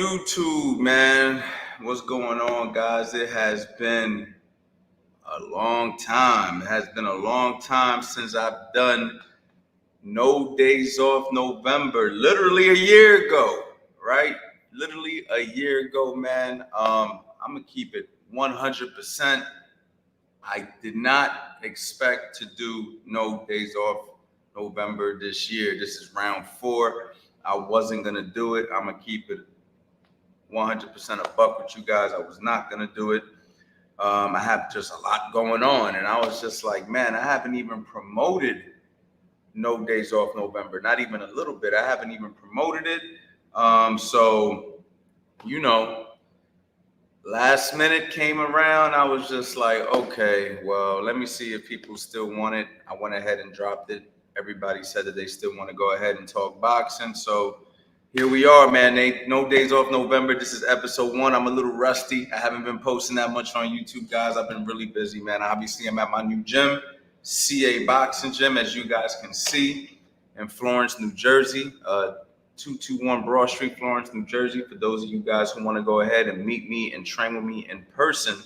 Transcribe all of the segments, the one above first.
YouTube, man. What's going on, guys? It has been a long time. It has been a long time since I've done No Days Off November. Literally a year ago, right? Literally a year ago, man. I'm gonna keep it 100%. I did not expect to do No Days Off November this year. This is round 4. I wasn't gonna do it. I'm gonna keep it 100% a buck with you guys. I was not gonna do it. I have just a lot going on, and I was just like, man, I haven't even promoted No Days Off November, not even a little bit. I haven't even promoted it. So, last minute came around. I was just like, okay, well, let me see if people still want it. I went ahead and dropped it. Everybody said that they still want to go ahead and talk boxing. So here we are, man. No Days Off November. This is episode 1. I'm a little rusty. I haven't been posting that much on YouTube, guys. I've been really busy, man. Obviously, I'm at my new gym, CA Boxing Gym, as you guys can see, in Florence, New Jersey. 221 Broad Street, Florence, New Jersey. For those of you guys who want to go ahead and meet me and train with me in person,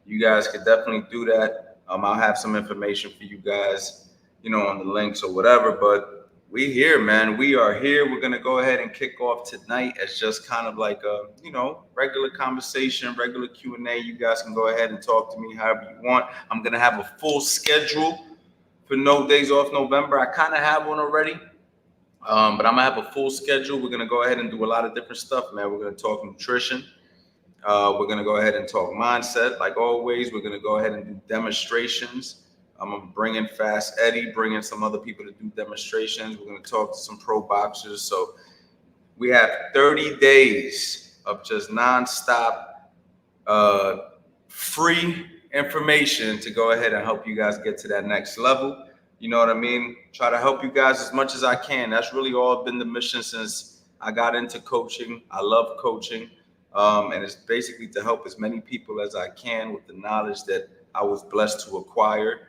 you guys could definitely do that. I'll have some information for you guys, on the links or whatever. But we here, man. We are here. We're gonna go ahead and kick off tonight as just kind of like a, regular conversation, regular Q&A. You guys can go ahead and talk to me however you want. I'm gonna have a full schedule for No Days Off November. I kind of have one already. But I'm gonna have a full schedule. We're gonna go ahead and do a lot of different stuff, man. We're gonna talk nutrition. We're gonna go ahead and talk mindset, like always. We're gonna go ahead and do demonstrations. I'm gonna bring in Fast Eddie, bring in some other people to do demonstrations. We're gonna talk to some pro boxers. So we have 30 days of just nonstop, free information to go ahead and help you guys get to that next level. You know what I mean? Try to help you guys as much as I can. That's really all been the mission since I got into coaching. I love coaching. And it's basically to help as many people as I can with the knowledge that I was blessed to acquire.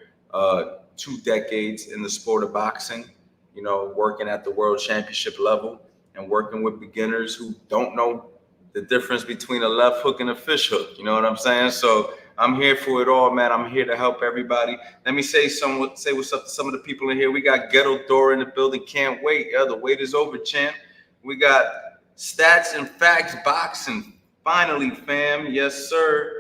2 decades in the sport of boxing, working at the world championship level and working with beginners who don't know the difference between a left hook and a fish hook. You know what I'm saying? So I'm here for it all, man. I'm here to help everybody. Let me say what's up to some of the people in here. We got Ghetto Dora in the building. Can't wait. Yeah, the wait is over, champ. We got Stats and Facts Boxing. Finally, fam. Yes, sir.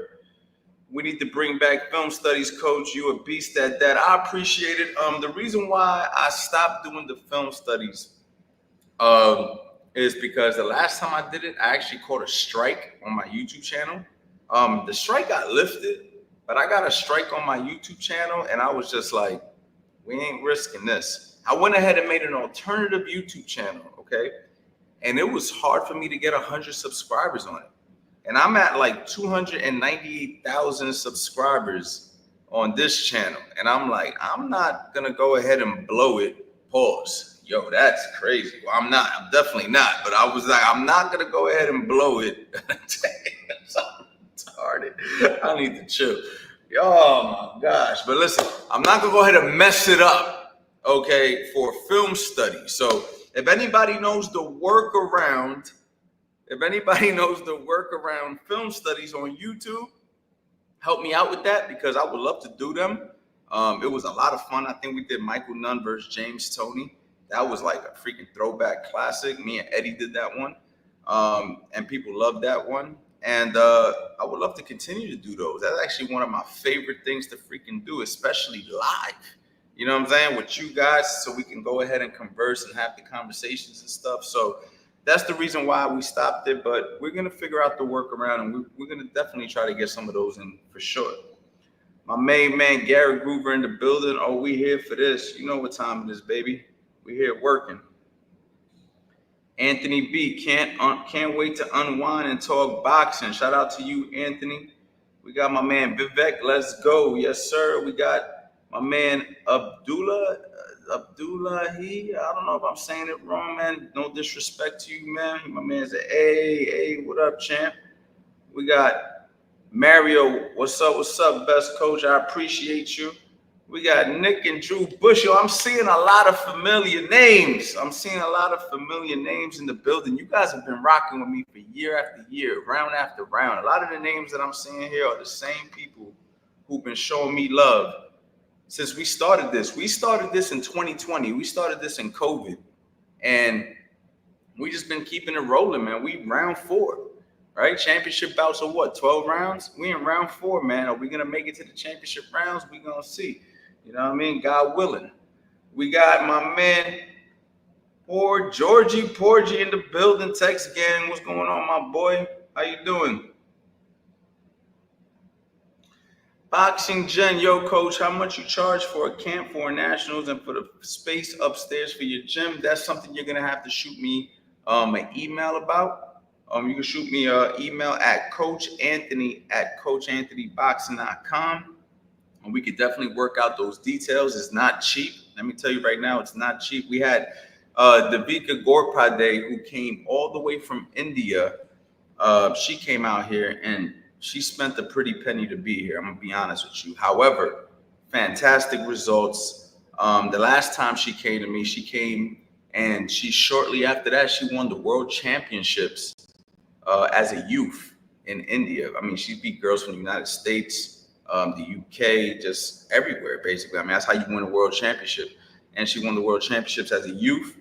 We need to bring back film studies, coach. You a beast at that. I appreciate it. The reason why I stopped doing the film studies is because the last time I did it, I actually caught a strike on my YouTube channel. The strike got lifted, but I got a strike on my YouTube channel, and I was just like, we ain't risking this. I went ahead and made an alternative YouTube channel, okay? And it was hard for me to get 100 subscribers on it. And I'm at like 298,000 subscribers on this channel. And I'm like, I'm not going to go ahead and blow it. Pause. Yo, that's crazy. Well, I'm definitely not. But I was like, I'm not going to go ahead and blow it. I'm retarded. I need to chill. Oh, my gosh. But listen, I'm not going to go ahead and mess it up, okay, for film study. So if anybody knows the workaround, film studies on YouTube, help me out with that because I would love to do them. It was a lot of fun. I think we did Michael Nunn versus James Toney. That was like a freaking throwback classic. Me and Eddie did that one. And people loved that one. And I would love to continue to do those. That's actually one of my favorite things to freaking do, especially live. You know what I'm saying? With you guys, so we can go ahead and converse and have the conversations and stuff. So that's the reason why we stopped it, but we're going to figure out the workaround, and we're going to definitely try to get some of those in for sure. My main man, Gary Groover, in the building. Oh, we here for this. You know what time it is, baby. We here working. Anthony B, can't wait to unwind and talk boxing. Shout out to you, Anthony. We got my man, Vivek. Let's go. Yes, sir. We got my man, Abdullah, I don't know if I'm saying it wrong, man. No disrespect to you, man. My man's a hey, what up, champ? We got Mario. What's up, best coach? I appreciate you. We got Nick and Drew Bush. Yo, I'm seeing a lot of familiar names. I'm seeing a lot of familiar names in the building. You guys have been rocking with me for year after year, round after round. A lot of the names that I'm seeing here are the same people who've been showing me love since we started this. We started this in 2020. We started this in COVID. And we just been keeping it rolling, man. We round 4, right? Championship bouts are what, 12 rounds? We in round 4, man. Are we going to make it to the championship rounds? We going to see. You know what I mean? God willing. We got my man, Georgie Porgy in the building. Text gang. What's going on, my boy? How you doing? Boxing Gen, yo, coach, how much you charge for a camp for nationals and for the space upstairs for your gym? That's something you're going to have to shoot me an email about. You can shoot me an email at coachanthony@coachanthonyboxing.com. And we could definitely work out those details. It's not cheap. Let me tell you right now, it's not cheap. We had Devika Gorpade, who came all the way from India. She came out here and she spent a pretty penny to be here. I'm going to be honest with you. However, fantastic results. The last time she came to me, she came and shortly after that, she won the world championships as a youth in India. I mean, she beat girls from the United States, the UK, just everywhere, basically. I mean, that's how you win a world championship. And she won the world championships as a youth,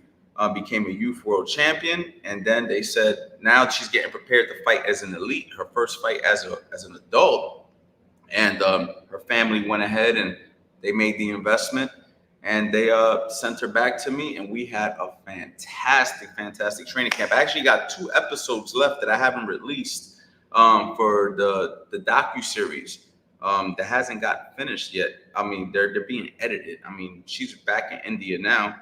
became a youth world champion. And then they said, now she's getting prepared to fight as an elite, her first fight as an adult. And her family went ahead and they made the investment and they sent her back to me. And we had a fantastic training camp. I actually got 2 episodes left that I haven't released for the docuseries. That hasn't got finished yet. I mean, they're being edited. I mean, she's back in India now,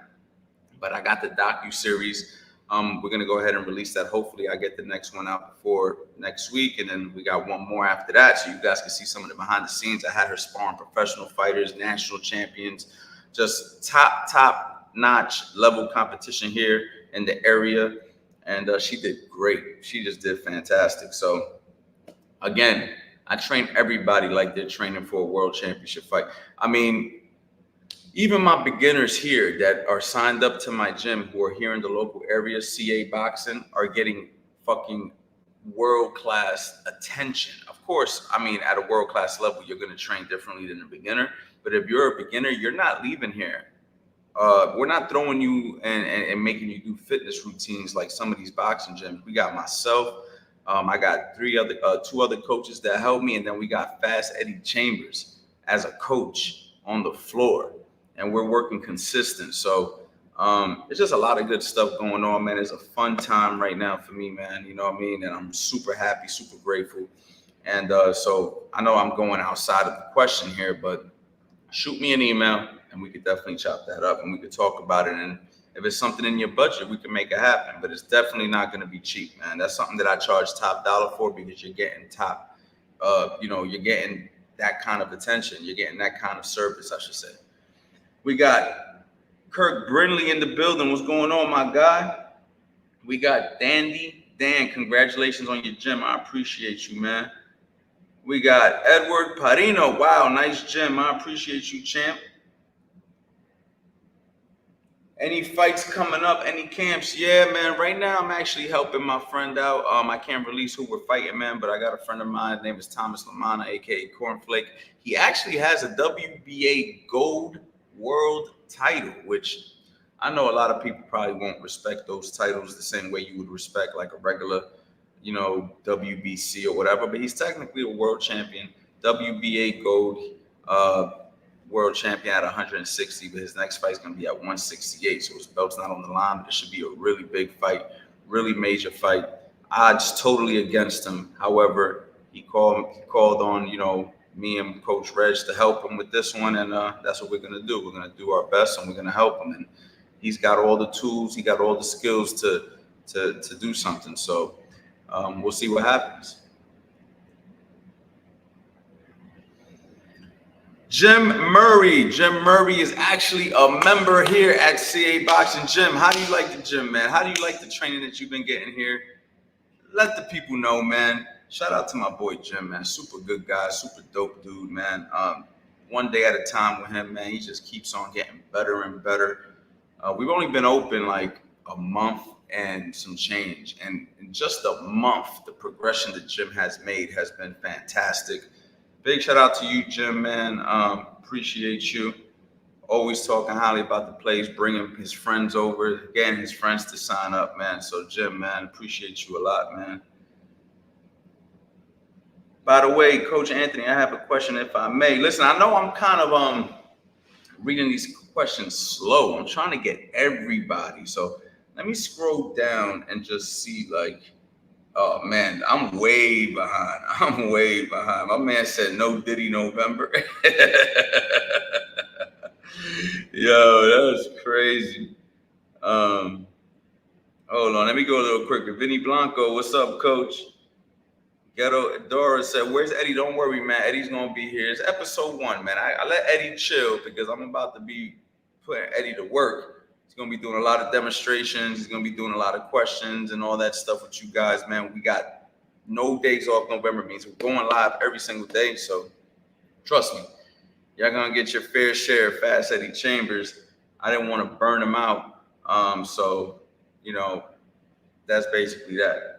but I got the docu-series. We're gonna go ahead and release that. Hopefully I get the next one out before next week. And then we got one more after that. So you guys can see some of the behind the scenes. I had her sparring professional fighters, national champions, just top notch level competition here in the area. And she did great. She just did fantastic. So again, I train everybody like they're training for a world championship fight. I mean, even my beginners here that are signed up to my gym who are here in the local area, CA Boxing, are getting fucking world-class attention. Of course, I mean, at a world-class level, you're going to train differently than a beginner. But if you're a beginner, you're not leaving here. We're not throwing you and making you do fitness routines like some of these boxing gyms. We got myself. I got 2 other coaches that help me, and then we got Fast Eddie Chambers as a coach on the floor, and we're working consistent. So it's just a lot of good stuff going on, man. It's a fun time right now for me, man. You know what I mean? And I'm super happy, super grateful. And so I know I'm going outside of the question here, but shoot me an email, and we could definitely chop that up, and we could talk about it. And if it's something in your budget, we can make it happen, but it's definitely not going to be cheap, man. That's something that I charge top dollar for because you're getting you're getting that kind of attention. You're getting that kind of service, I should say. We got Kirk Brindley in the building. What's going on, my guy? We got Dandy. Dan, congratulations on your gym. I appreciate you, man. We got Edward Parino. Wow, nice gym. I appreciate you, champ. Any fights coming up? Any camps? Yeah, man. Right now, I'm actually helping my friend out. I can't release who we're fighting, man, but I got a friend of mine. His name is Thomas Lamana, aka Cornflake. He actually has a WBA Gold World title, which I know a lot of people probably won't respect those titles the same way you would respect like a regular, WBC or whatever. But he's technically a world champion, WBA Gold world champion at 160, but his next fight is going to be at 168. So his belt's not on the line, but it should be a really big fight, really major fight. Odds totally against him. However, he called on, me and Coach Reg to help him with this one, and that's what we're going to do. We're going to do our best, and we're going to help him. And he's got all the tools, he got all the skills to do something. So we'll see what happens. Jim Murray is actually a member here at CA Boxing Gym. How do you like the gym, man? How do you like the training that you've been getting here? Let the people know, man. Shout out to my boy Jim, man. Super good guy, super dope dude, man. one day at a time with him, man. He just keeps on getting better and better. We've only been open like a month and some change, and in just a month, the progression the gym has made has been fantastic. Big shout out to you, Jim, man. Appreciate you. Always talking highly about the place, bringing his friends over, getting his friends to sign up, man. So, Jim, man, appreciate you a lot, man. By the way, Coach Anthony, I have a question, if I may. Listen, I know I'm kind of reading these questions slow. I'm trying to get everybody. So let me scroll down and just see, like, oh man, I'm way behind. I'm way behind. My man said no Diddy November. Yo, that was crazy. Hold on, let me go a little quicker. Vinny Blanco, what's up, Coach? Ghetto Dora said, "Where's Eddie? Don't worry, man. Eddie's gonna be here. It's episode 1, man. I let Eddie chill because I'm about to be putting Eddie to work. He's gonna be doing a lot of demonstrations. He's gonna be doing a lot of questions and all that stuff with you guys, man. We got no days off. November means we're going live every single day. So trust me, y'all gonna get your fair share of Fast Eddie Chambers. I didn't want to burn him out. So you know, that's basically that.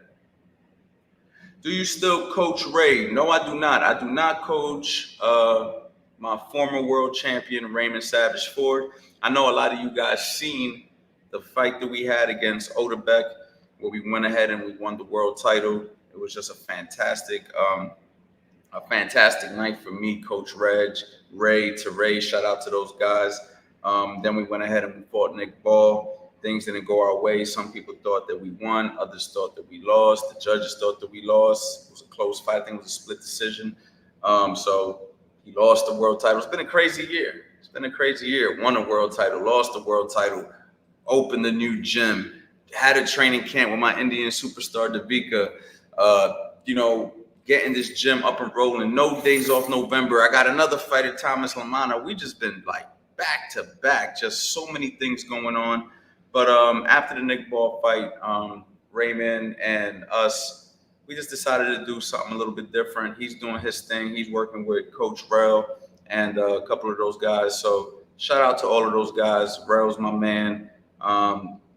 Do you still coach Ray? No, I do not. I do not coach my former world champion, Raymond Savage Ford. I know a lot of you guys seen the fight that we had against Odebek, where we went ahead and we won the world title. It was just a fantastic night for me, Coach Ray. Shout out to those guys. Then we went ahead and we fought Nick Ball. Things didn't go our way. Some people thought that we won. Others thought that we lost. The judges thought that we lost. It was a close fight. I think it was a split decision. So he lost the world title. It's been a crazy year. Won a world title, lost the world title, opened a new gym, had a training camp with my Indian superstar, Davika. Getting this gym up and rolling. No days off November. I got another fighter, Thomas Lamana. We just been like back to back. Just so many things going on. But after the Nick Ball fight, Raymond and us, we just decided to do something a little bit different. He's doing his thing. He's working with Coach Rel and a couple of those guys. So shout out to all of those guys. Rel's my man.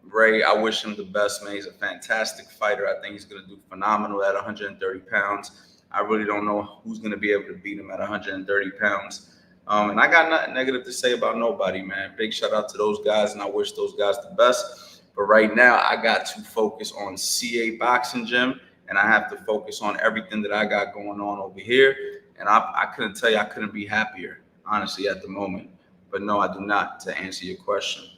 Ray, I wish him the best, man. He's a fantastic fighter. I think he's going to do phenomenal at 130 pounds. I really don't know who's going to be able to beat him at 130 pounds. And I got nothing negative to say about nobody, man. Big shout out to those guys, and I wish those guys the best. But right now, I got to focus on CA Boxing Gym, and I have to focus on everything that I got going on over here. And I couldn't tell you I couldn't be happier, honestly, at the moment. But no, I do not, to answer your question.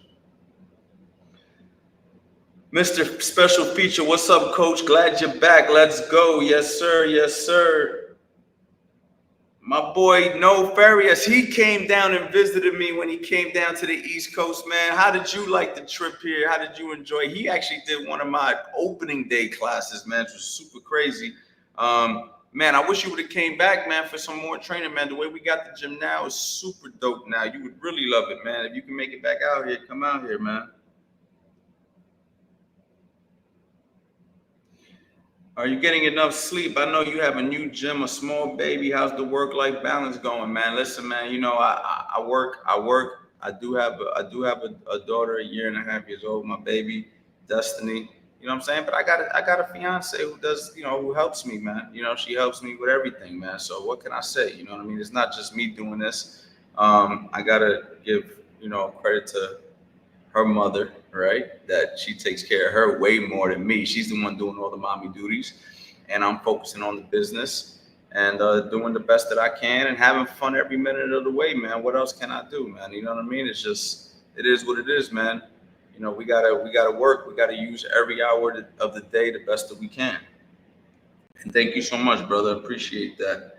Mr. Special Feature, what's up, Coach? Glad you're back. Let's go. Yes, sir. Yes, sir. My boy, No Farias, he came down and visited me when he came down to the East Coast, man. How did you like the trip here? How did you enjoy? He actually did one of my opening day classes, man. It was super crazy. Man, I wish you would have came back, man, for some more training, man. The way we got the gym now is super dope now. You would really love it, man. If you can make it back out here, come out here, man. Are you getting enough sleep? I know you have a new gym, a small baby. How's the work-life balance going, man? Listen, man, I work. I do have a daughter, 1.5 years old, my baby, Destiny. You know what I'm saying? But I got a fiance who does, who helps me, man. She helps me with everything, man. So what can I say? You know what I mean? It's not just me doing this. I gotta give, credit to her mother, right? That she takes care of her way more than me. She's the one doing all the mommy duties, and I'm focusing on the business and doing the best that I can and having fun every minute of the way, man. What else can I do, man? You know what I mean? It is what it is, man. We gotta work. We gotta use every hour of the day the best that we can. And thank you so much, brother. Appreciate that.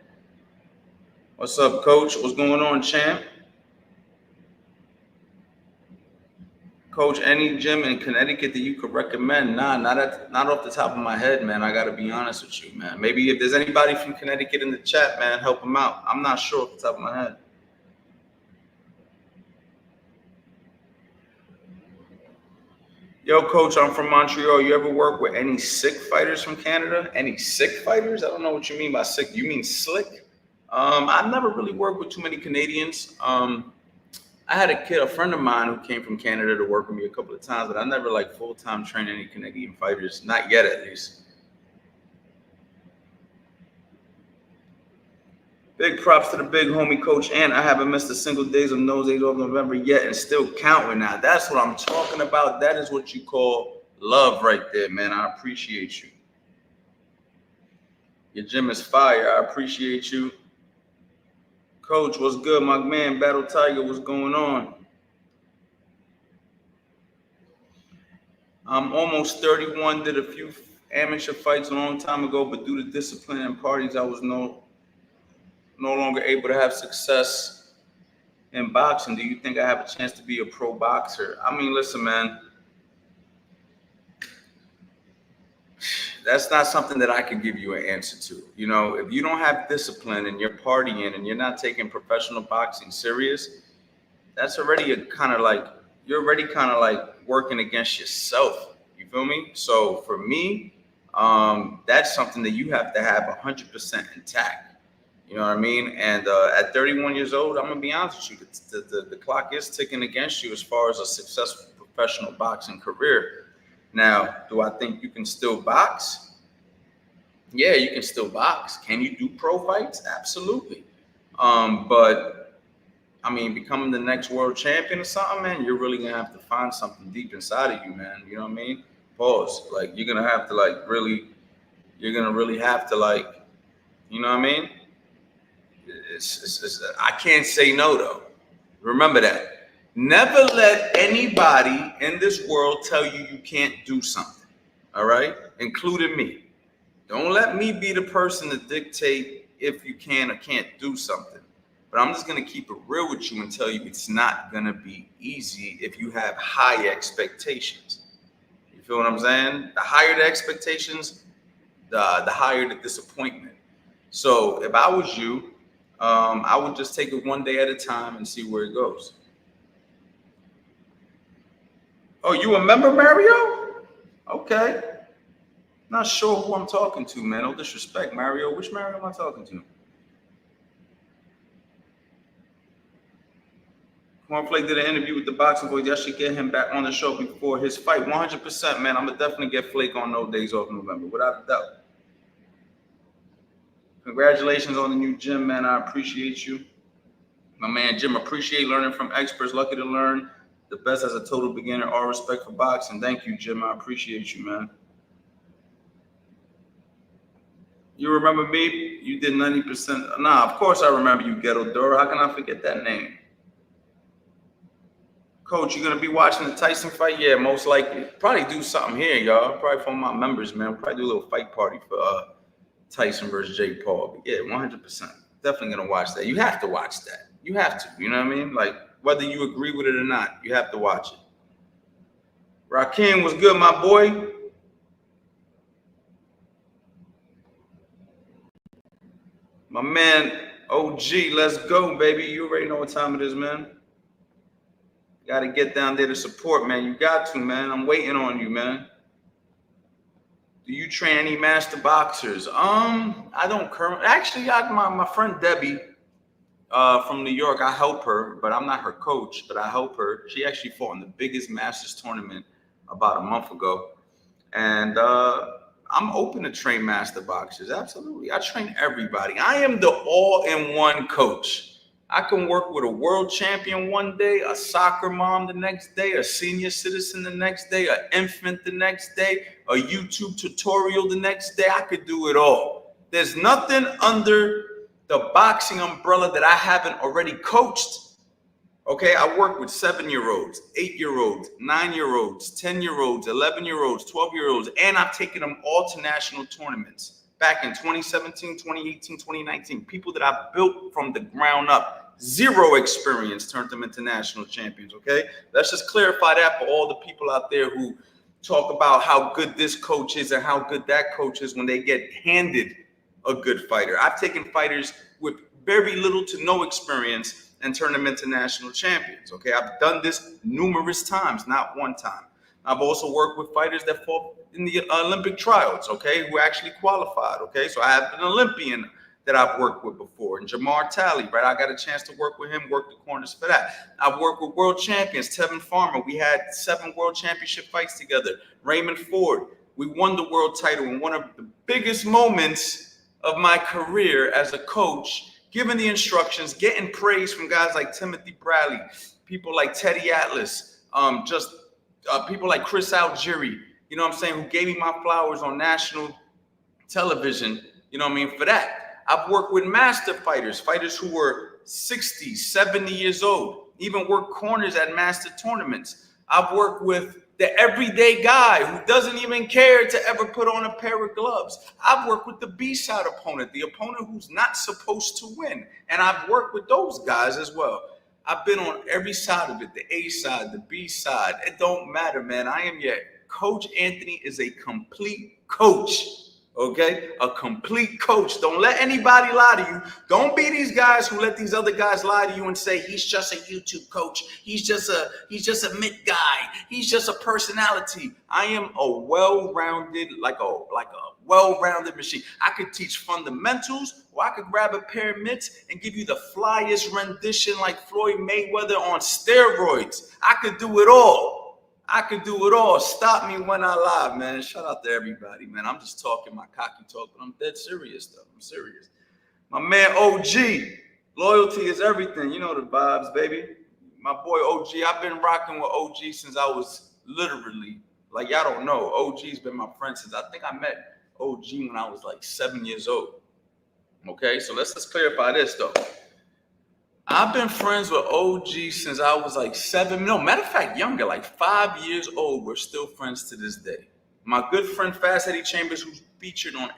What's up, Coach? What's going on, champ? Coach, any gym in Connecticut that you could recommend? Nah, not off the top of my head, man. I got to be honest with you, man. Maybe if there's anybody from Connecticut in the chat, man, help them out. I'm not sure off the top of my head. Yo, Coach, I'm from Montreal. You ever work with any sick fighters from Canada? Any sick fighters? I don't know what you mean by sick. You mean slick? I've never really worked with too many Canadians. I had a friend of mine who came from Canada to work with me a couple of times, but I never like full-time trained any Canadian fighters, not yet at least. Big props to the big homie Coach Ant. I haven't missed a single days of no days off November yet and still counting now. That's what I'm talking about. That is what you call love right there, man. I appreciate you. Your gym is fire. I appreciate you. Coach, what's good, my man? Battle Tiger, what's going on? I'm almost 31, did a few amateur fights a long time ago, but due to discipline and parties, I was no longer able to have success in boxing. Do you think I have a chance to be a pro boxer? I mean, listen, man, that's not something that I can give you an answer to. You know, if you don't have discipline and you're partying and you're not taking professional boxing serious, that's already you're already kind of like working against yourself. You feel me? So for me, that's something that you have to have 100% intact. You know what I mean? And at 31 years old, I'm going to be honest with you, the clock is ticking against you as far as a successful professional boxing career. Now, do I think you can still box? Yeah, you can still box. Can you do pro fights? Absolutely. But, I mean, becoming the next world champion or something, man, you're really going to have to find something deep inside of you, man. You know what I mean? Pause. Like, you're going to have to, like, really, you're going to really have to, like, you know what I mean? I can't say no, though. Remember that. Never let anybody in this world tell you you can't do something, all right? Including me. Don't let me be the person to dictate if you can or can't do something. But I'm just going to keep it real with you and tell you it's not going to be easy if you have high expectations. You feel what I'm saying? The higher the expectations, the higher the disappointment. So if I was you, I would just take it one day at a time and see where it goes. Oh, you remember Mario? Okay. Not sure who I'm talking to, man. No disrespect, Mario. Which Mario am I talking to? Cornflake did an interview with the boxing boys. Y'all should get him back on the show before his fight. 100%, man. I'm going to definitely get Flake on no days off November, without a doubt. Congratulations on the new gym, man. I appreciate you. My man, Jim, appreciate learning from experts. Lucky to learn the best as a total beginner. All respect for boxing. Thank you, Jim. I appreciate you, man. You remember me? You did 90%. Nah, of course I remember you, Ghetto Dora. How can I forget that name? Coach, you going to be watching the Tyson fight? Yeah, most likely. Probably do something here, y'all. Probably for my members, man. Probably do a little fight party for Tyson versus Jake Paul. But yeah, 100%. Definitely going to watch that. You have to watch that. You have to. You know what I mean? Like, whether you agree with it or not, you have to watch it. Rakim, what's good, my boy? My man, OG, let's go, baby. You already know what time it is, man. Got to get down there to support, man. You got to, man. I'm waiting on you, man. Do you train any master boxers? I don't currently. Actually, my friend Debbie from New York, I help her, but I'm not her coach, but I help her. She actually fought in the biggest Masters tournament about a month ago. And I'm open to train master boxers. Absolutely. I train everybody. I am the all-in-one coach. I can work with a world champion one day, a soccer mom the next day, a senior citizen the next day, an infant the next day, a YouTube tutorial the next day. I could do it all. There's nothing under the boxing umbrella that I haven't already coached. Okay, I work with 7-year-olds, 8-year-olds, 9-year-olds, 10-year-olds, 11-year-olds, 12-year-olds, and I've taken them all to national tournaments back in 2017, 2018, 2019. People that I've built from the ground up, zero experience, turned them into national champions, okay? Let's just clarify that for all the people out there who talk about how good this coach is and how good that coach is when they get handed a good fighter. I've taken fighters with very little to no experience and turn them into national champions, okay? I've done this numerous times, not one time. I've also worked with fighters that fought in the Olympic trials, okay, who actually qualified, okay? So I have an Olympian that I've worked with before. And Jamar Talley, right? I got a chance to work with him, work the corners for that. I've worked with world champions, Tevin Farmer. We had 7 world championship fights together. Raymond Ford. We won the world title in one of the biggest moments of my career as a coach, giving the instructions, getting praise from guys like Timothy Bradley, people like Teddy Atlas, people like Chris Algieri, you know what I'm saying, who gave me my flowers on national television, you know what I mean, for that. I've worked with master fighters who were 60, 70 years old, even worked corners at master tournaments. I've worked with the everyday guy who doesn't even care to ever put on a pair of gloves. I've worked with the B-side opponent, the opponent who's not supposed to win. And I've worked with those guys as well. I've been on every side of it, the A side, the B side. It don't matter, man. I am your Coach Anthony is a complete coach. Okay, a complete coach. Don't let anybody lie to you. Don't be these guys who let these other guys lie to you and say he's just a YouTube coach. He's just a Mitt guy. He's just a personality. I am a well-rounded, like a well-rounded machine. I could teach fundamentals, or I could grab a pair of mitts and give you the flyest rendition like Floyd Mayweather on steroids. I could do it all. Stop me when I lie, man. Shout out to everybody, man. I'm just talking my cocky talk, but I'm dead serious, though. I'm serious. My man OG, loyalty is everything. You know the vibes, baby. My boy OG, I've been rocking with OG since I was literally, like, y'all don't know, OG's been my friend since I think I met OG when I was like 7 years old. Okay, so let's just clarify this, though. I've been friends with OG since I was like 7. No, matter of fact, younger, like 5 years old. We're still friends to this day. My good friend Fast Eddie Chambers, who's featured on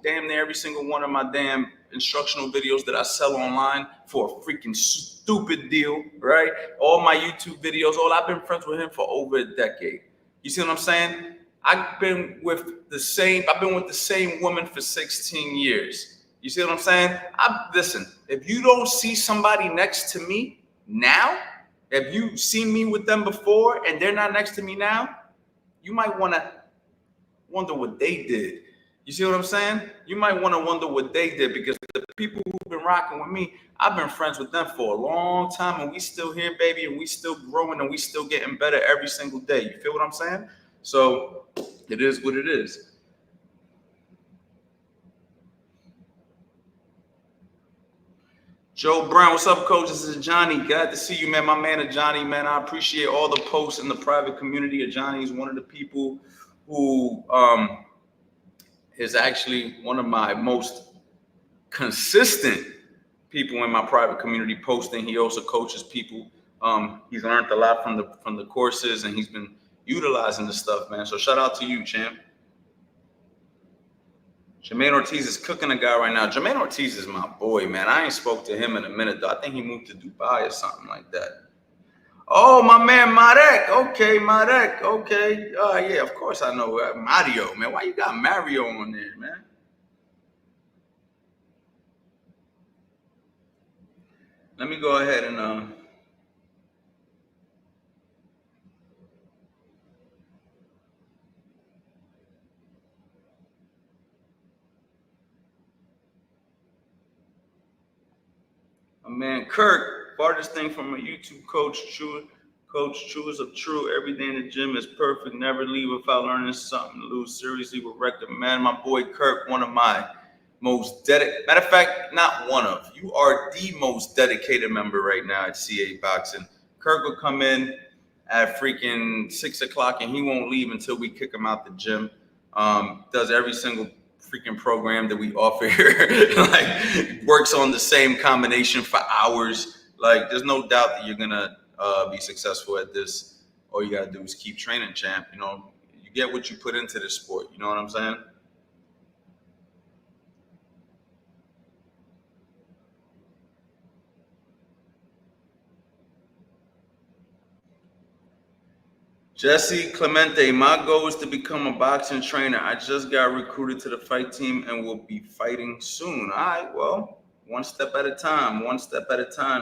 damn near every single one of my damn instructional videos that I sell online for a freaking stupid deal, right? All my YouTube videos, I've been friends with him for over a decade. You see what I'm saying? I've been with the same woman for 16 years. You see what I'm saying? Listen, if you don't see somebody next to me now, if you see me with them before and they're not next to me now, you might want to wonder what they did. You see what I'm saying? You might want to wonder what they did, because the people who've been rocking with me, I've been friends with them for a long time, and we still here, baby, and we still growing, and we still getting better every single day. You feel what I'm saying? So it is what it is. Joe Brown, what's up, coach? This is Johnny. Glad to see you, man. My man, Johnny, man. I appreciate all the posts in the private community. Johnny is one of the people who is actually one of my most consistent people in my private community posting. He also coaches people. He's learned a lot from the courses, and he's been utilizing this stuff, man. So shout out to you, champ. Jermaine Ortiz is cooking a guy right now. Jermaine Ortiz is my boy, man. I ain't spoke to him in a minute, though. I think he moved to Dubai or something like that. Oh, my man, Marek. Okay, Marek. Okay. Yeah, of course I know Mario, man. Why you got Mario on there, man? Let me go ahead and man, Kirk, farthest thing from a YouTube coach, true is of true. Every day in the gym is perfect. Never leave without learning something to lose. Seriously, would recommend. My boy Kirk, one of my most dedicated. Matter of fact, not one of. You are the most dedicated member right now at CA Boxing. Kirk will come in at freaking 6 o'clock, and he won't leave until we kick him out the gym. Does every single freaking program that we offer here. Like, works on the same combination for hours. Like, there's no doubt that you're gonna be successful at this. All you gotta do is keep training, champ. You know, you get what you put into this sport. You know what I'm saying? Jesse Clemente, my goal is to become a boxing trainer. I just got recruited to the fight team and will be fighting soon. All right, well, one step at a time,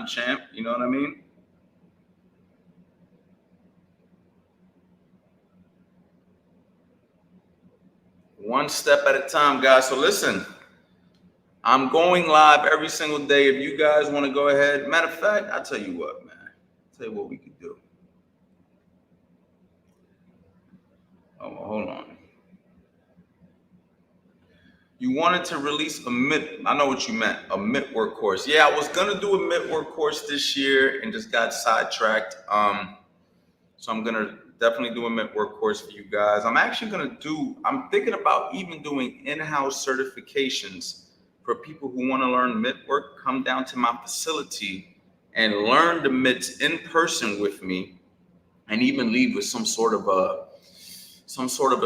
champ. You know what I mean? One step at a time, guys. So listen, I'm going live every single day. If you guys want to go ahead, matter of fact, I'll tell you what, man. I'll tell you what we could do. Oh, well, hold on. You wanted to release a Mitt. I know what you meant, a Mitt work course. Yeah, I was gonna do a Mitt work course this year and just got sidetracked. So I'm gonna definitely do a Mitt work course for you guys. I'm thinking about even doing in-house certifications for people who want to learn Mitt work. Come down to my facility and learn the mitts in person with me, and even leave with some sort of a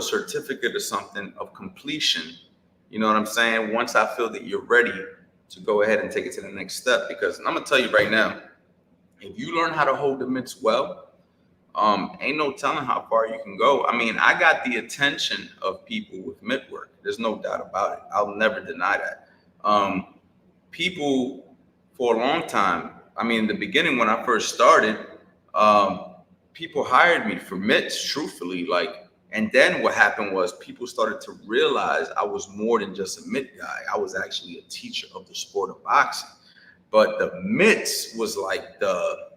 certificate or something of completion. You know what I'm saying? Once I feel that you're ready to go ahead and take it to the next step, because I'm gonna tell you right now, if you learn how to hold the mitts well, ain't no telling how far you can go. I mean, I got the attention of people with mitt work. There's no doubt about it. I'll never deny that. People for a long time, I mean, in the beginning when I first started, people hired me for mitts, truthfully. And then what happened was people started to realize I was more than just a mitt guy. I was actually a teacher of the sport of boxing. But the mitts was like the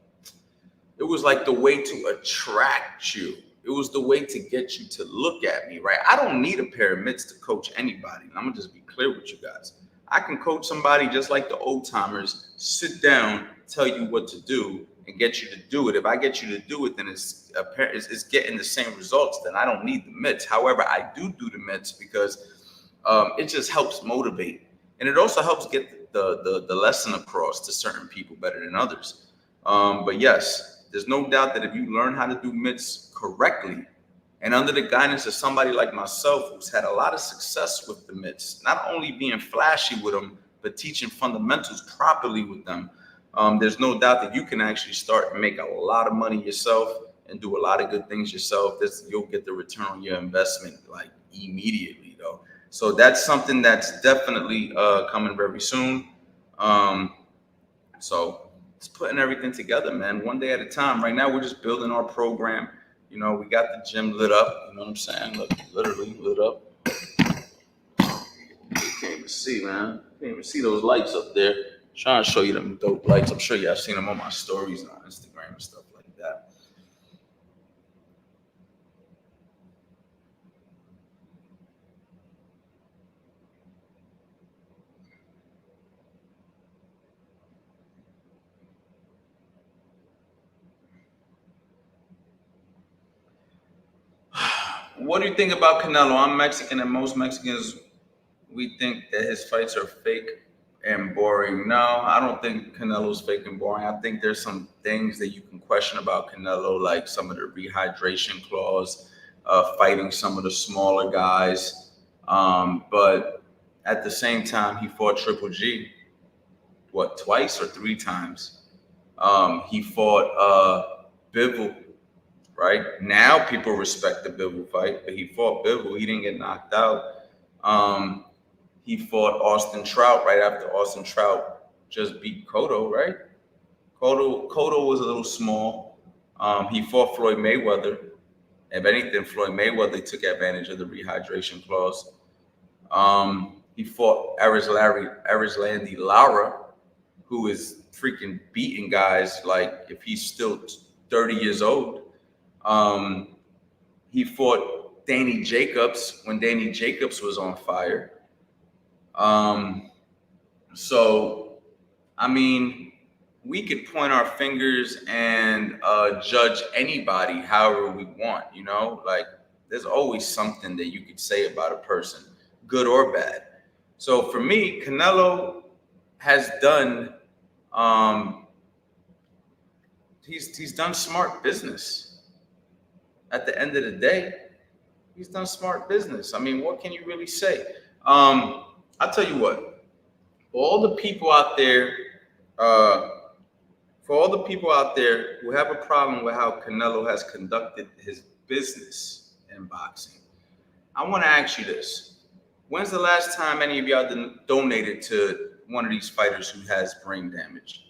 way to attract you. It was the way to get you to look at me, right? I don't need a pair of mitts to coach anybody. I'm gonna just be clear with you guys. I can coach somebody just like the old timers, sit down, tell you what to do, and get you to do it. If I get you to do it, then it's getting the same results. Then I don't need the mitts. However, I do the mitts because it just helps motivate, and it also helps get the lesson across to certain people better than others. But yes, there's no doubt that if you learn how to do mitts correctly, and under the guidance of somebody like myself who's had a lot of success with the mitts, not only being flashy with them, but teaching fundamentals properly with them, there's no doubt that you can actually start and make a lot of money yourself and do a lot of good things yourself. You'll get the return on your investment like immediately, though. So that's something that's definitely coming very soon. So it's putting everything together, man, one day at a time. Right now, we're just building our program. You know, we got the gym lit up. You know what I'm saying? Look, literally lit up. You can't even see, man. You can't even see those lights up there. Trying to show you them dope lights. I'm sure y'all seen them on my stories and on Instagram and stuff like that. What do you think about Canelo? I'm Mexican, and most Mexicans, we think that his fights are fake and boring. No, I don't think Canelo's fake and boring. I think there's some things that you can question about Canelo, like some of the rehydration clause, fighting some of the smaller guys. But at the same time, he fought Triple G, twice or three times? He fought Bivol, right? Now people respect the Bivol fight, but he fought Bivol. He didn't get knocked out. He fought Austin Trout right after Austin Trout just beat Cotto, right? Cotto was a little small. He fought Floyd Mayweather. If anything, Floyd Mayweather took advantage of the rehydration clause. He fought Erislandy Lara, who is freaking beating guys like if he's still 30 years old. He fought Danny Jacobs when Danny Jacobs was on fire. So, I mean, we could point our fingers and judge anybody however we want, you know? Like, there's always something that you could say about a person, good or bad. So for me, Canelo has done, he's done smart business. At the end of the day, he's done smart business. I mean, what can you really say? I'll tell you what. For all the people out there who have a problem with how Canelo has conducted his business in boxing, I want to ask you this. When's the last time any of y'all donated to one of these fighters who has brain damage?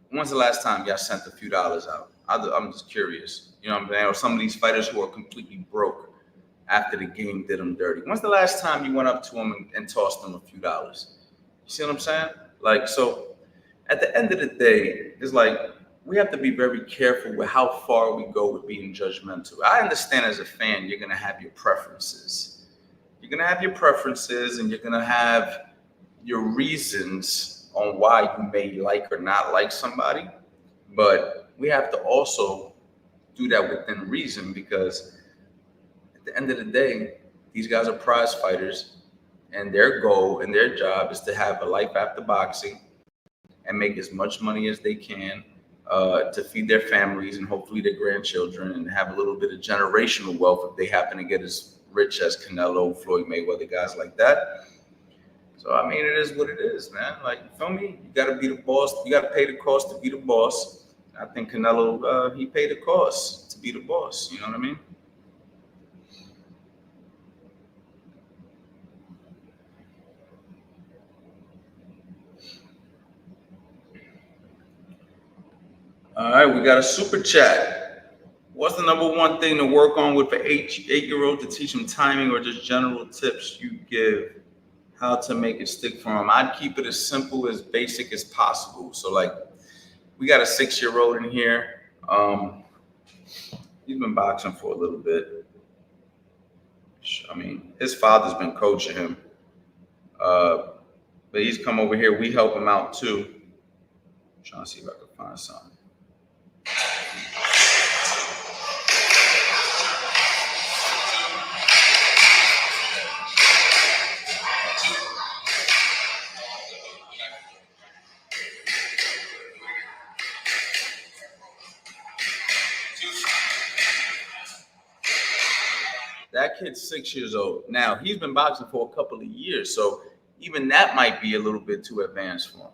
When's the last time y'all sent a few dollars out? I'm just curious. You know what I'm saying? Or some of these fighters who are completely broke after the game did them dirty. When's the last time you went up to them and tossed them a few dollars? You see what I'm saying? Like, so at the end of the day, it's like we have to be very careful with how far we go with being judgmental. I understand as a fan, you're gonna have your preferences. You're gonna have your preferences and you're gonna have your reasons on why you may like or not like somebody. But we have to also do that within reason because at the end of the day, these guys are prize fighters and their goal and their job is to have a life after boxing and make as much money as they can to feed their families and hopefully their grandchildren and have a little bit of generational wealth if they happen to get as rich as Canelo, Floyd Mayweather, guys like that. So, I mean, it is what it is, man. Like, you feel me? You got to be the boss. You got to pay the cost to be the boss. I think Canelo, he paid the cost to be the boss. You know what I mean? All right, we got a super chat. What's the number one thing to work on with an eight-year-old to teach him timing or just general tips you give how to make it stick for him? I'd keep it as simple, as basic as possible. So, like, we got a 6-year-old in here. He's been boxing for a little bit. I mean, his father's been coaching him. But he's come over here. We help him out too. I'm trying to see if I can find something. That kid's 6 years old. Now, he's been boxing for a couple of years, so even that might be a little bit too advanced for him.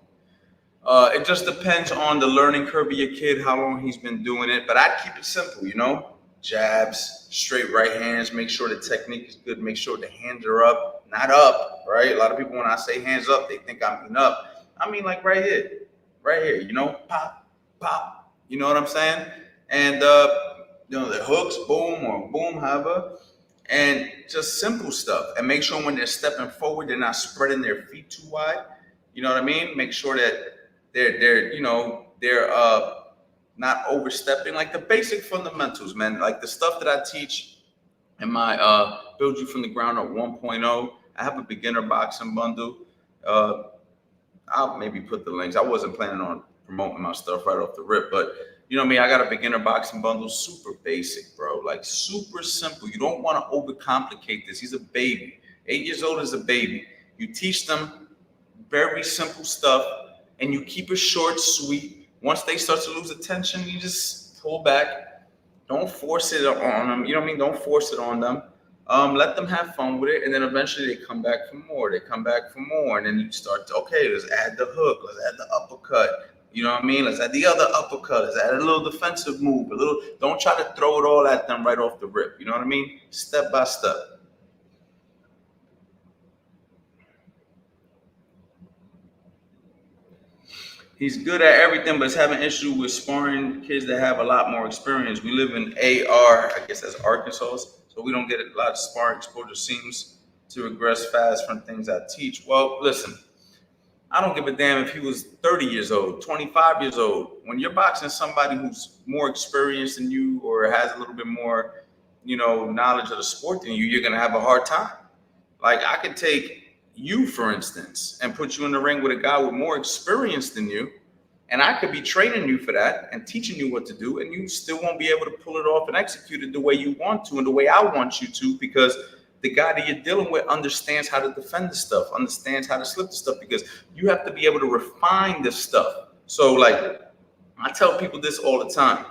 It just depends on the learning curve of your kid, how long he's been doing it. But I'd keep it simple, you know? Jabs, straight right hands, make sure the technique is good, make sure the hands are up, not up, right? A lot of people, when I say hands up, they think I mean up. I mean like right here, you know? Pop, pop, you know what I'm saying? And, you know, the hooks, boom, or boom, however. And just simple stuff. And make sure when they're stepping forward, they're not spreading their feet too wide. You know what I mean? Make sure that they're not overstepping. Like the basic fundamentals, man. Like the stuff that I teach in my Build You From the Ground Up 1.0. I have a beginner boxing bundle. I'll maybe put the links. I wasn't planning on promoting my stuff right off the rip, but you know what I mean? I got a beginner boxing bundle, super basic, bro. Like super simple. You don't want to overcomplicate this. He's a baby. 8 years old is a baby. You teach them very simple stuff and you keep it short, sweet. Once they start to lose attention, you just pull back. Don't force it on them. You know what I mean? Don't force it on them. Let them have fun with it. And then eventually they come back for more. They come back for more. And then you start to, okay, let's add the hook. Let's add the uppercut. You know what I mean? Let's add the other uppercut. Let's add a little defensive move. Don't try to throw it all at them right off the rip. You know what I mean? Step by step. He's good at everything, but is having issue with sparring kids that have a lot more experience. We live in AR, I guess that's Arkansas, so we don't get a lot of sparring exposure. Seems to regress fast from things I teach. Well, listen, I don't give a damn if he was 30 years old, 25 years old. When you're boxing somebody who's more experienced than you or has a little bit more, you know, knowledge of the sport than you, you're going to have a hard time. Like I could take you, for instance, and put you in the ring with a guy with more experience than you, and I could be training you for that and teaching you what to do, and you still won't be able to pull it off and execute it the way you want to and the way I want you to, because the guy that you're dealing with understands how to defend the stuff, understands how to slip the stuff, because you have to be able to refine this stuff. So, like, I tell people this all the time.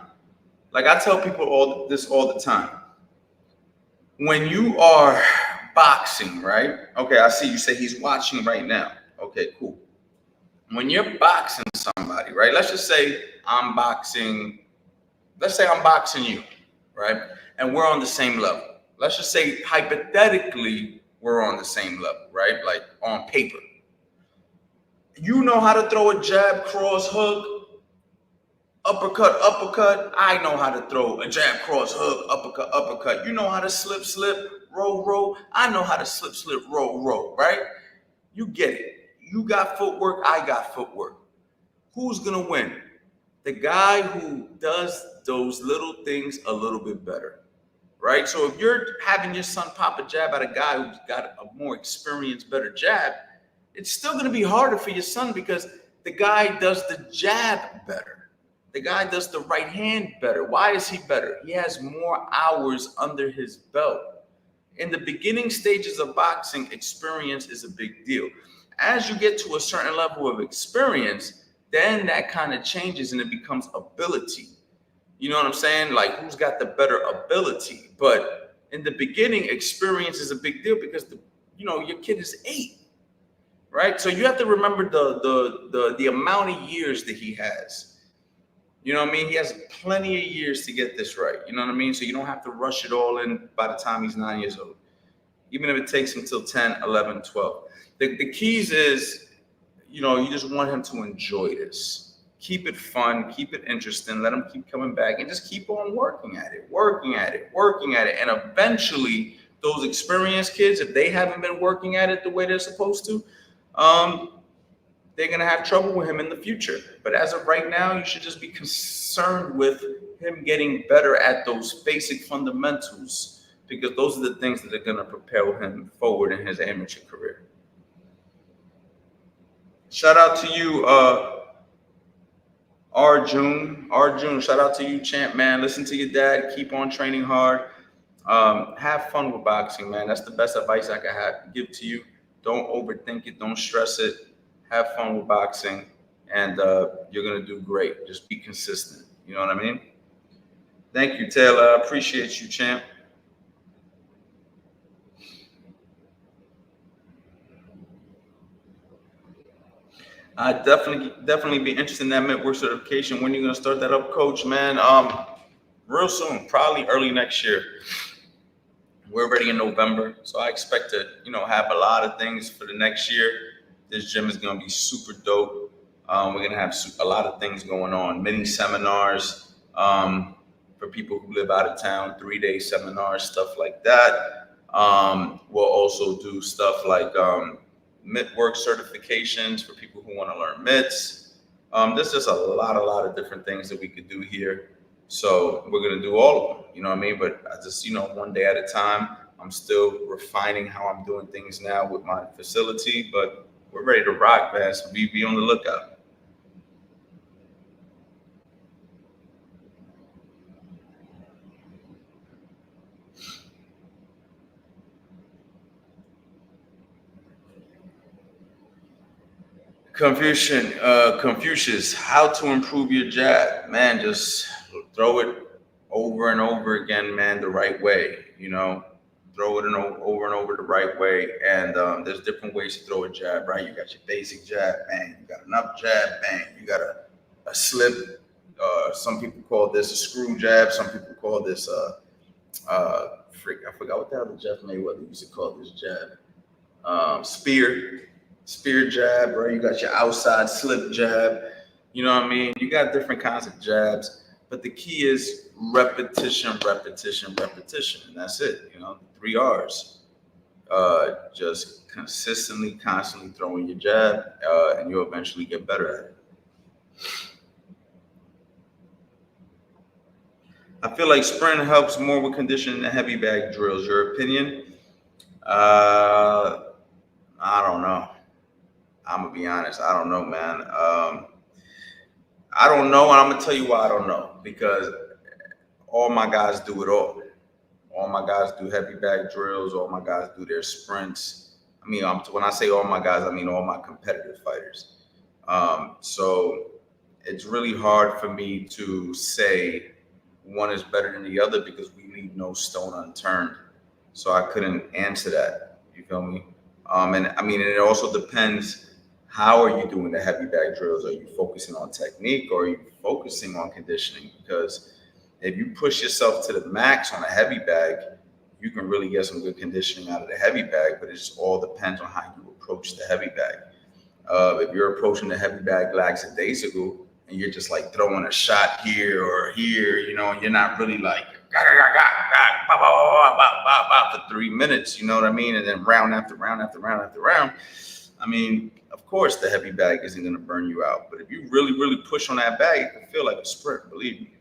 When you are boxing, right? Okay, I see you say he's watching right now. Okay, cool. When you're boxing somebody, right? Let's say I'm boxing you, right? And we're on the same level. Let's just say hypothetically we're on the same level, right? Like on paper. You know how to throw a jab, cross, hook, uppercut. I know how to throw a jab, cross, hook, uppercut. You know how to slip, roll. I know how to slip, roll, right? You get it. You got footwork, I got footwork. Who's going to win? The guy who does those little things a little bit better, right? So if you're having your son pop a jab at a guy who's got a more experienced, better jab, it's still going to be harder for your son because the guy does the jab better. The guy does the right hand better. Why is he better? He has more hours under his belt. In the beginning stages of boxing, experience is a big deal. As you get to a certain level of experience, then that kind of changes and it becomes ability. You know what I'm saying? Like, who's got the better ability? But in the beginning, experience is a big deal because your kid is 8, right? So you have to remember the amount of years that he has. You know what I mean? He has plenty of years to get this right. You know what I mean? So you don't have to rush it all in by the time he's 9 years old, even if it takes him till 10, 11, 12. The keys is, you just want him to enjoy this. Keep it fun, keep it interesting, let him keep coming back and just keep on working at it. And eventually those experienced kids, if they haven't been working at it the way they're supposed to, they're going to have trouble with him in the future. But as of right now, you should just be concerned with him getting better at those basic fundamentals because those are the things that are going to propel him forward in his amateur career. Shout out to you, Arjun, shout out to you, champ, man. Listen to your dad. Keep on training hard. Have fun with boxing, man. That's the best advice I can give to you. Don't overthink it. Don't stress it. Have fun with boxing, and you're going to do great. Just be consistent. You know what I mean? Thank you, Taylor. I appreciate you, champ. I definitely be interested in that Mitt work certification. When are you going to start that up, coach, man? Real soon, probably early next year. We're already in November, so I expect to, have a lot of things for the next year. This gym is going to be super dope. We're going to have a lot of things going on, mini seminars for people who live out of town, 3-day seminars, stuff like that. We'll also do stuff like Mitt work certifications for people who want to learn mitts. There's just a lot of different things that we could do here. So we're going to do all of them, you know what I mean? But I just, one day at a time. I'm still refining how I'm doing things now with my facility, but we're ready to rock, man. So be on the lookout. Confucius, how to improve your jab, man? Just throw it over and over again, man, the right way. Throw it over and over the right way. And there's different ways to throw a jab, right? You got your basic jab, bang. You got an up jab, bang. You got a slip. Some people call this a screw jab. Some people call this I forgot what the hell Jeff Mayweather used to call this jab. Spear jab, right? You got your outside slip jab. You know what I mean? You got different kinds of jabs, but the key is repetition. And that's it. 3 R's. Just constantly, constantly throwing your jab, and you'll eventually get better at it. I feel like sprint helps more with conditioning than heavy bag drills. Your opinion? I don't know. I'm gonna be honest. I don't know, man. I don't know, and I'm gonna tell you why I don't know. Because all my guys do it all. All my guys do heavy bag drills. All my guys do their sprints. I mean, when I say all my guys, I mean all my competitive fighters. So it's really hard for me to say one is better than the other because we leave no stone unturned. So I couldn't answer that. You feel me? And I mean, it also depends. How are you doing the heavy bag drills? Are you focusing on technique or are you focusing on conditioning? Because if you push yourself to the max on a heavy bag, you can really get some good conditioning out of the heavy bag, but it just all depends on how you approach the heavy bag. If you're approaching the heavy bag lackadaisical and you're just like throwing a shot here or here, and you're not really like for 3 minutes, you know what I mean? And then round after round after round after round, I mean, of course the heavy bag isn't going to burn you out, but if you really, really push on that bag, it can feel like a sprint, believe me.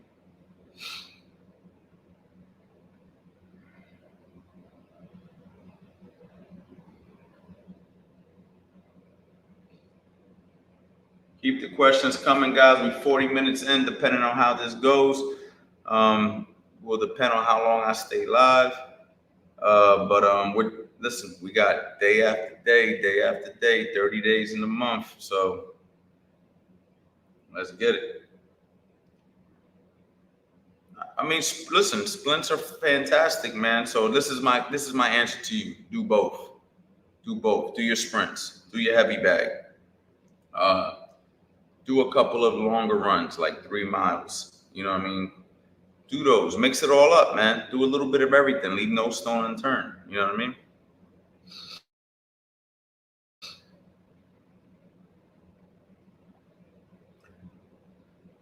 Keep the questions coming, guys. We're 40 minutes in, depending on how this goes. Will depend on how long I stay live. But listen, we got day after day after day, 30 days in the month. So let's get it. I mean, listen, splints are fantastic, man. So this is my answer to you. Do both. Do both. Do your sprints. Do your heavy bag. Uh, do a couple of longer runs, like 3 miles. You know what I mean? Do those. Mix it all up, man. Do a little bit of everything. Leave no stone unturned. You know what I mean?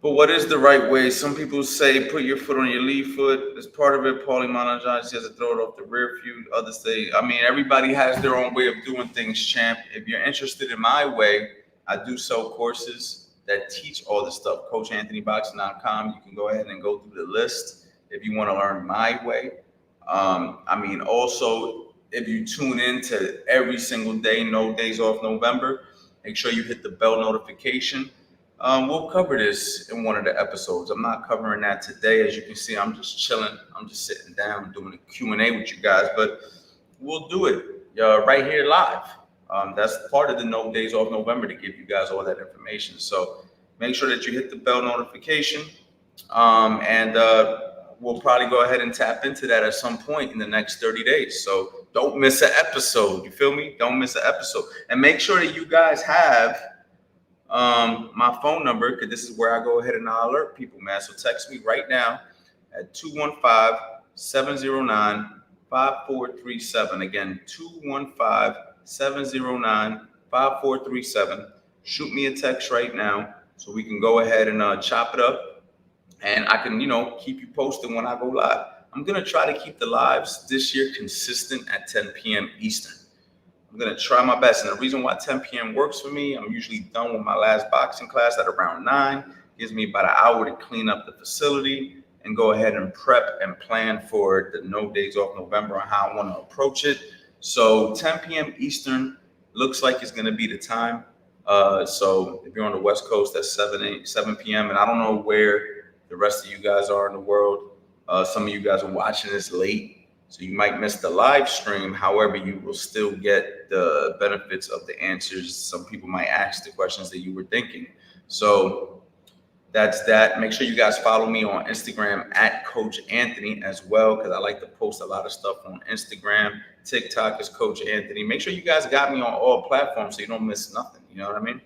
But what is the right way? Some people say put your foot on your lead foot. As part of it, Paulie Manajan says to throw it off the rear view. Others say, I mean, everybody has their own way of doing things, champ. If you're interested in my way, I do sell courses that teach all this stuff. CoachAnthonyBoxing.com. You can go ahead and go through the list if you want to learn my way. I mean, also, if you tune in to every single day, no days off November, make sure you hit the bell notification. We'll cover this in one of the episodes. I'm not covering that today. As you can see, I'm just chilling. I'm just sitting down doing a Q&A with you guys, but we'll do it right here live. That's part of the No Days Off November, to give you guys all that information. So make sure that you hit the bell notification, and we'll probably go ahead and tap into that at some point in the next 30 days. So don't miss an episode. You feel me? Don't miss an episode. And make sure that you guys have my phone number, because this is where I go ahead and I alert people, man. So text me right now at 215-709-5437. Again, 215-709-5437. Shoot me a text right now so we can go ahead and chop it up, and I can, keep you posted when I go live. I'm going to try to keep the lives this year consistent at 10 p.m. Eastern. I'm going to try my best. And the reason why 10 p.m. works for me, I'm usually done with my last boxing class at around 9. Gives me about an hour to clean up the facility and go ahead and prep and plan for the No Days Off November and how I want to approach it. So 10 p.m. Eastern looks like it's going to be the time. So if you're on the West Coast, that's 7 p.m. And I don't know where the rest of you guys are in the world. Some of you guys are watching this late, so you might miss the live stream. However, you will still get the benefits of the answers. Some people might ask the questions that you were thinking. So that's that. Make sure you guys follow me on Instagram at Coach Anthony as well, because I like to post a lot of stuff on Instagram. TikTok is Coach Anthony. Make sure you guys got me on all platforms so you don't miss nothing. You know what I mean?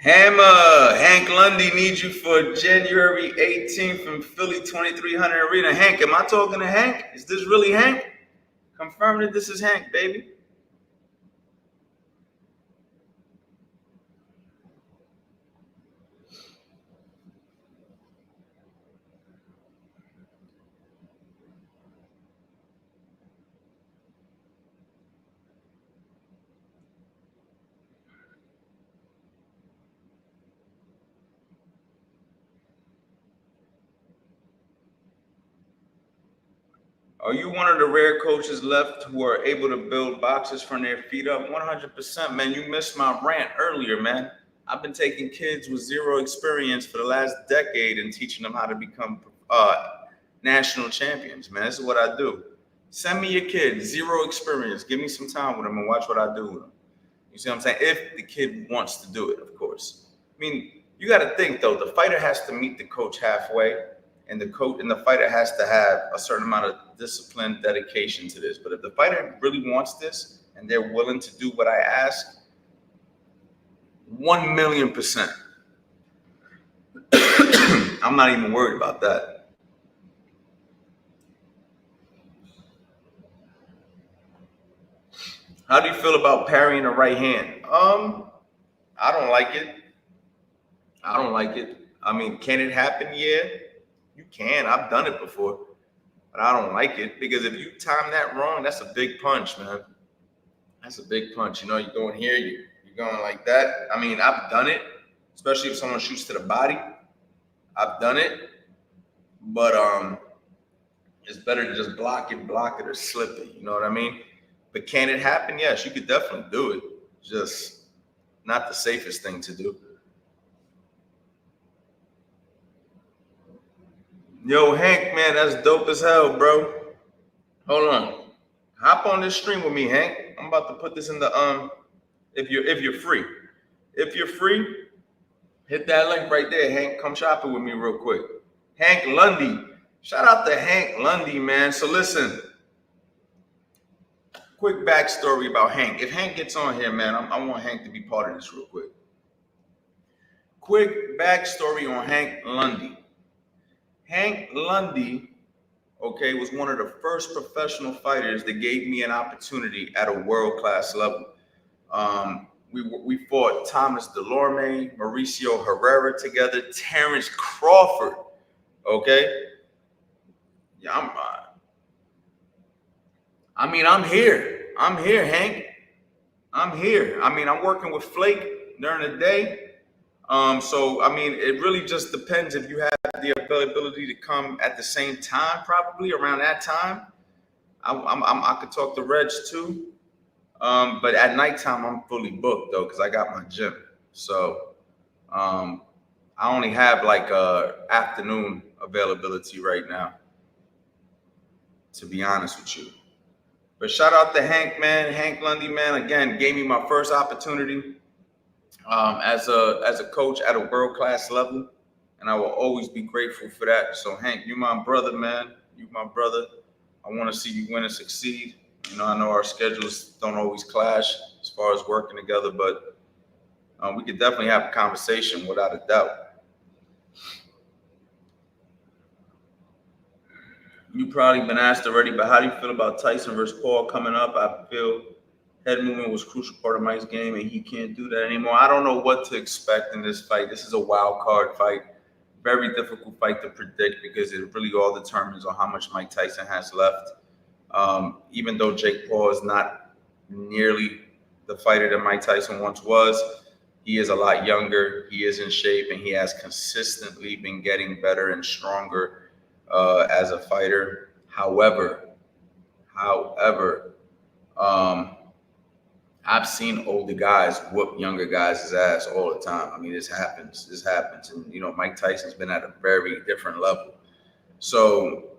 Hammer, Hank Lundy needs you for January 18th from Philly 2300 Arena. Hank, am I talking to Hank? Is this really Hank? Confirm that this is Hank, baby. Are you one of the rare coaches left who are able to build boxes from their feet up? 100%, man. You missed my rant earlier, man. I've been taking kids with zero experience for the last decade and teaching them how to become national champions, man. This is what I do. Send me your kid, zero experience. Give me some time with them and watch what I do with them. You see what I'm saying? If the kid wants to do it, of course. I mean, you got to think, though, the fighter has to meet the coach halfway. And the fighter has to have a certain amount of discipline, dedication to this. But if the fighter really wants this and they're willing to do what I ask, 1,000,000%. I'm not even worried about that. How do you feel about parrying the right hand? I don't like it. I don't like it. I mean, can it happen? Yeah, you can. I've done it before, but I don't like it because if you time that wrong, that's a big punch, man. That's a big punch. You know, you're going here, you're going like that. I mean, I've done it, especially if someone shoots to the body. I've done it, but it's better to just block it, or slip it. You know what I mean? But can it happen? Yes, you could definitely do it. Just not the safest thing to do. Yo, Hank, man, that's dope as hell, bro. Hold on. Hop on this stream with me, Hank. I'm about to put this in the if you're free. If you're free, hit that link right there, Hank. Come shopping with me real quick. Hank Lundy. Shout out to Hank Lundy, man. So listen, quick backstory about Hank. If Hank gets on here, man, I want Hank to be part of this real quick. Quick backstory on Hank Lundy. Hank Lundy, okay, was one of the first professional fighters that gave me an opportunity at a world-class level. We fought Thomas Delorme, Mauricio Herrera together, Terrence Crawford. Okay, yeah, I'm here. I'm here, Hank. I'm here. I mean, I'm working with Flake during the day. So I mean, it really just depends if you have the availability to come at the same time, probably around that time. I could talk to Reg too. But at nighttime, I'm fully booked though, because I got my gym. So I only have like afternoon availability right now, to be honest with you. But shout out to Hank, man. Hank Lundy, man, again, gave me my first opportunity as a coach at a world-class level. And I will always be grateful for that. So Hank, you my brother, man. You my brother. I want to see you win and succeed. You know, I know our schedules don't always clash as far as working together, but we could definitely have a conversation without a doubt. You probably been asked already, but how do you feel about Tyson versus Paul coming up? I feel head movement was a crucial part of Mike's game, and he can't do that anymore. I don't know what to expect in this fight. This is a wild card fight. Very difficult fight to predict because it really all determines on how much Mike Tyson has left. Even though Jake Paul is not nearly the fighter that Mike Tyson once was, he is a lot younger. He is in shape, and he has consistently been getting better and stronger as a fighter. However, I've seen older guys whoop younger guys' ass all the time. I mean, this happens. And, you know, Mike Tyson's been at a very different level. So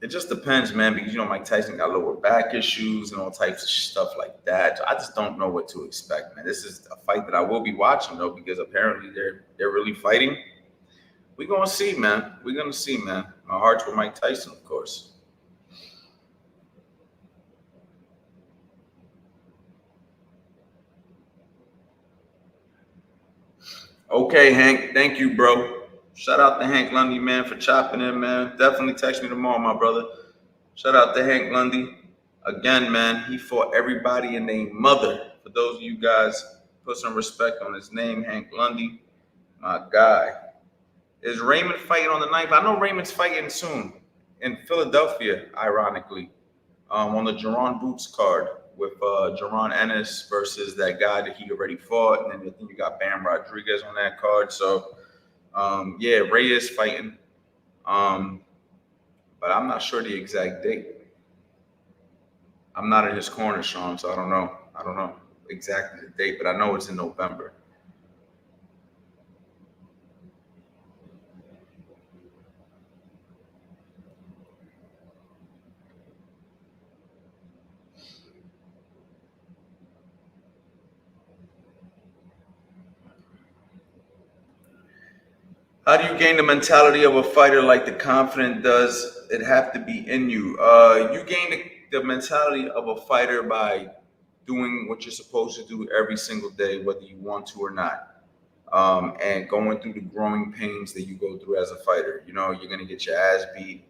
it just depends, man, because, you know, Mike Tyson got lower back issues and all types of stuff like that. So I just don't know what to expect, man. This is a fight that I will be watching, though, because apparently they're really fighting. We're going to see, man. We're going to see, man. My heart's with Mike Tyson, of course. Okay, Hank. Thank you, bro. Shout out to Hank Lundy, man, for chopping in, man. Definitely text me tomorrow, my brother. Shout out to Hank Lundy. Again, man, he fought everybody and their mother. For those of you guys, put some respect on his name, Hank Lundy. My guy. Is Raymond fighting on the 9th? I know Raymond's fighting soon in Philadelphia, ironically, on the Jerron Boots card with Jerron Ennis versus that guy that he already fought. And then you got Bam Rodriguez on that card. So, yeah, Ray is fighting. But I'm not sure the exact date. I'm not in his corner, Sean, so I don't know. I don't know exactly the date, but I know it's in November. How do you gain the mentality of a fighter like the confident does it have to be in you? You gain the mentality of a fighter by doing what you're supposed to do every single day, whether you want to or not, and going through the growing pains that you go through as a fighter. You know, you're going to get your ass beat.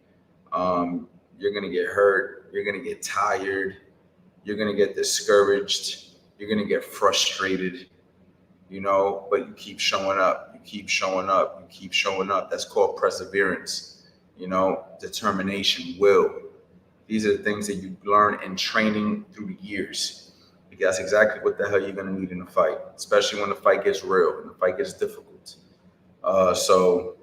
You're going to get hurt. You're going to get tired. You're going to get discouraged. You're going to get frustrated, you know, but you keep showing up. You keep showing up. You keep showing up. That's called perseverance, you know, determination, will. These are the things that you learn in training through the years. Because that's exactly what the hell you're going to need in a fight, especially when the fight gets real and the fight gets difficult. So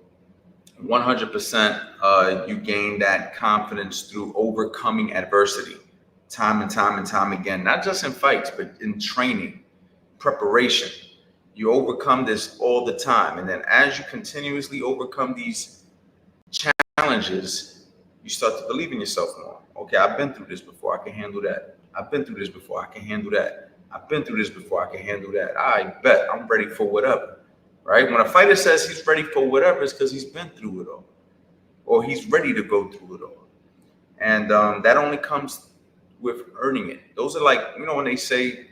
100% you gain that confidence through overcoming adversity time and time and time again, not just in fights, but in training, preparation. You overcome this all the time. And then as you continuously overcome these challenges, you start to believe in yourself more. Okay, I've been through this before. I can handle that. I've been through this before. I can handle that. I've been through this before. I can handle that. I bet I'm ready for whatever. Right? When a fighter says he's ready for whatever, it's because he's been through it all, or he's ready to go through it all. And that only comes with earning it. Those are like, you know, when they say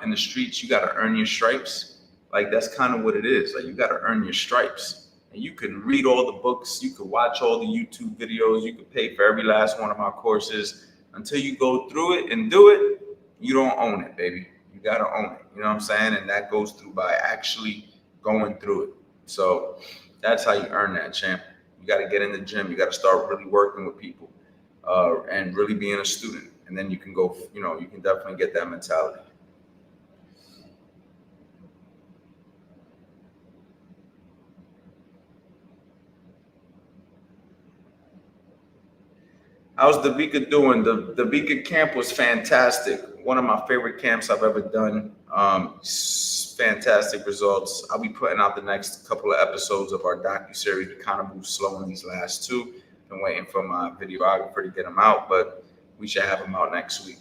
in the streets, you got to earn your stripes. Like, that's kind of what it is. Like, you got to earn your stripes. And you can read all the books, you can watch all the YouTube videos, you can pay for every last one of my courses. Until you go through it and do it, you don't own it, baby. You got to own it. You know what I'm saying? And that goes through by actually going through it. So that's how you earn that, champ. You got to get in the gym. You got to start really working with people and really being a student. And then you can go, you know, you can definitely get that mentality. How's the Vika doing? The Vika camp was fantastic. One of my favorite camps I've ever done. Fantastic results. I'll be putting out the next couple of episodes of our docu-series to kind of move slow in these last two. Been waiting for my videographer to get them out, but we should have them out next week.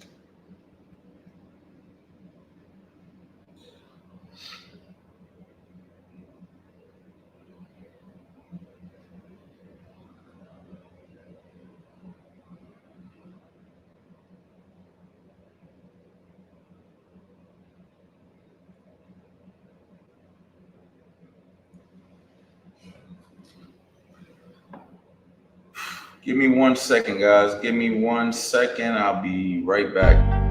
Give me 1 second, guys. Give me 1 second. I'll be right back.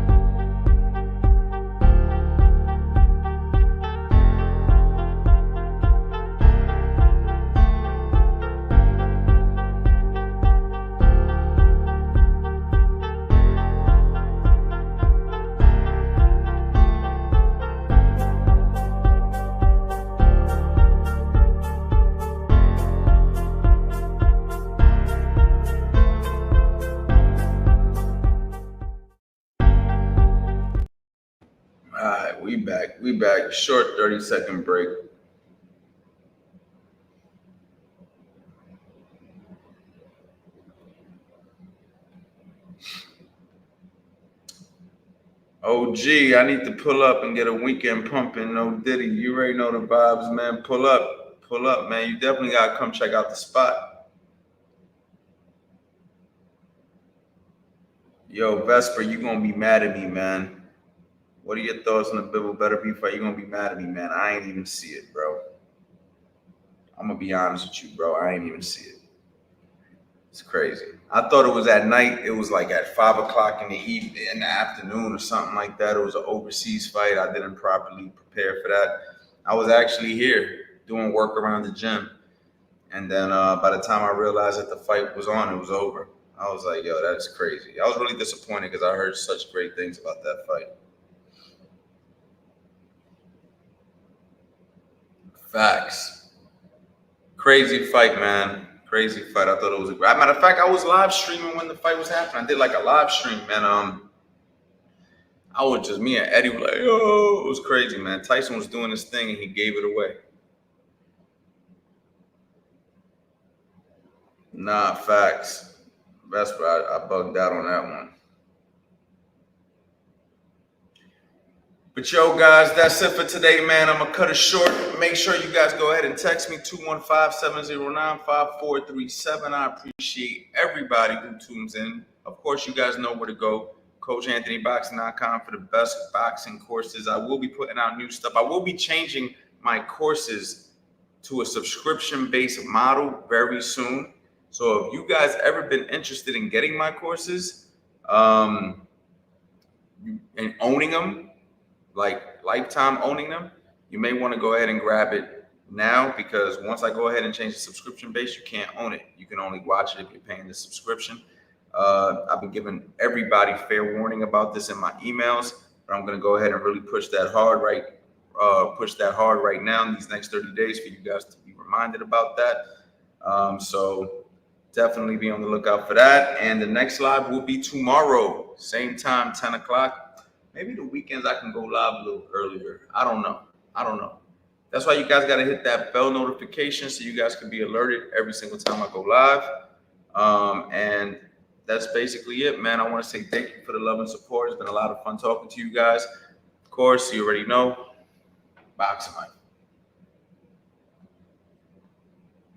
We back. Short 30-second break. Oh, gee, I need to pull up and get a weekend pumping. No Diddy. You already know the vibes, man. Pull up, man. You definitely got to come check out the spot. Yo, Vesper, you going to be mad at me, man. What are your thoughts on the Bibble Better Be fight? You're going to be mad at me, man. I ain't even see it, bro. I'm going to be honest with you, bro. I ain't even see it. It's crazy. I thought it was at night. It was like at 5 o'clock in the afternoon or something like that. It was an overseas fight. I didn't properly prepare for that. I was actually here doing work around the gym. And then by the time I realized that the fight was on, it was over. I was like, yo, that's crazy. I was really disappointed because I heard such great things about that fight. Facts. Crazy fight, man. Crazy fight. I thought it was a great. Matter of fact, I was live streaming when the fight was happening. I did like a live stream, man. I was just, me and Eddie were like, oh, it was crazy, man. Tyson was doing his thing and he gave it away. Nah, facts. Vesper, I bugged out on that one. But yo, guys, that's it for today, man. I'm going to cut it short. Make sure you guys go ahead and text me 215-709-5437. I appreciate everybody who tunes in. Of course, you guys know where to go. CoachAnthonyBoxing.com for the best boxing courses. I will be putting out new stuff. I will be changing my courses to a subscription-based model very soon. So if you guys ever been interested in getting my courses and owning them, like lifetime owning them, you may want to go ahead and grab it now, because once I go ahead and change the subscription base, you can't own it. You can only watch it if you're paying the subscription. I've been giving everybody fair warning about this in my emails, but I'm going to go ahead and really push that hard right now in these next 30 days for you guys to be reminded about that. So definitely be on the lookout for that. And the next live will be tomorrow, same time, 10 o'clock. Maybe the weekends I can go live a little earlier. I don't know. That's why you guys got to hit that bell notification so you guys can be alerted every single time I go live. And that's basically it, man. I want to say thank you for the love and support. It's been a lot of fun talking to you guys. Of course, you already know, boxing, my